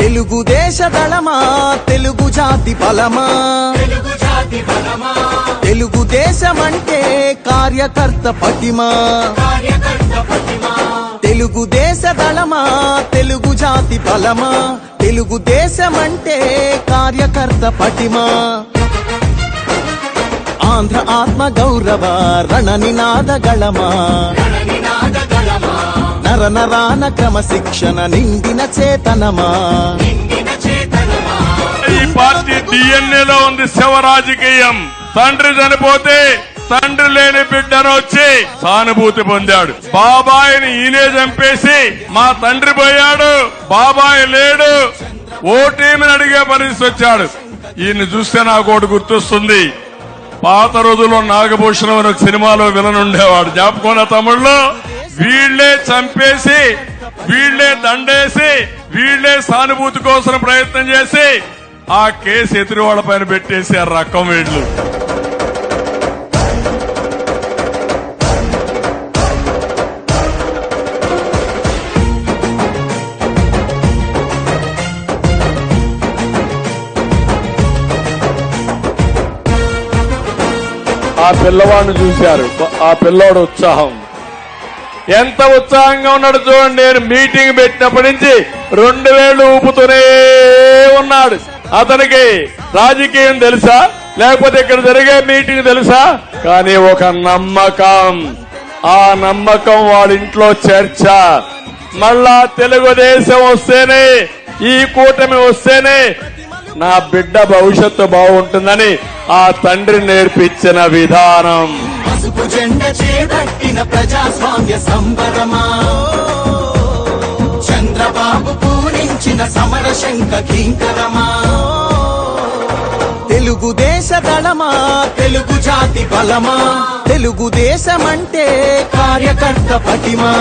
తెలుగుదేశ దళమా తెలుగు జాతి బలమా, తెలుగుదేశమంటే కార్యకర్త పటిమా, తెలుగుదేశ దళమా తెలుగు జాతి బలమా, తెలుగుదేశమంటే కార్యకర్త పటిమా. ఆంధ్ర ఆత్మ గౌరవ రణ నినాద గళమా, నర నరాన క్రమశిక్షణ నిండిన చేతనమా. ఈ పార్టీ డిఎన్ఏలో ఉంది శవ రాజకీయం. తండ్రి చనిపోతే తండ్రి లేని బిడ్డను వచ్చి సానుభూతి పొందాడు. బాబాయిని ఈయనే చంపేసి మా తండ్రి పోయాడు, బాబాయ్ లేడు, ఓటీమని అడిగే పరిస్థితి వచ్చాడు. ఈయన్ని చూస్తే నాకు ఒకటి గుర్తొస్తుంది. పాత రోజుల్లో నాగభూషణం అనే ఒక సినిమాలో విలన్ ఉండేవాడు, జ్ఞాపకం తమిళ్లో. వీళ్లే చంపేసి, వీళ్లే దండేసి, వీళ్లే సానుభూతి కోసం ప్రయత్నం చేసి ఆ కేసు ఎదురు వాళ్ళ పైన పెట్టేసి ఆ రకం వీళ్లు. ఆ పిల్లవాడిని చూశారు, ఆ పిల్లవాడు ఉత్సాహం ఎంత ఉత్సాహంగా ఉన్నాడు చూడండి. నేను మీటింగ్ పెట్టినప్పటి నుంచి 2000 ఊపుతూనే ఉన్నాడు. అతనికి రాజకీయం తెలుసా, లేకపోతే ఇక్కడ జరిగే మీటింగ్ తెలుసా? కానీ ఒక నమ్మకం, ఆ నమ్మకం వాళ్ళ ఇంట్లో చర్చ. మళ్ళా తెలుగుదేశం వస్తేనే, ఈ కూటమి వస్తేనే నా బిడ్డ భవిష్యత్తు బాగుంటుందని ఆ తండ్రి నేర్పించిన విధానం. పసుపు జెండ చేపట్టిన ప్రజాస్వామ్య సంబరమా, చంద్రబాబు పూరించిన సమర శంఖ కింకరమా. తెలుగుదేశ దళమా తెలుగు జాతి బలమా, తెలుగుదేశమంటే కార్యకర్త పటిమా.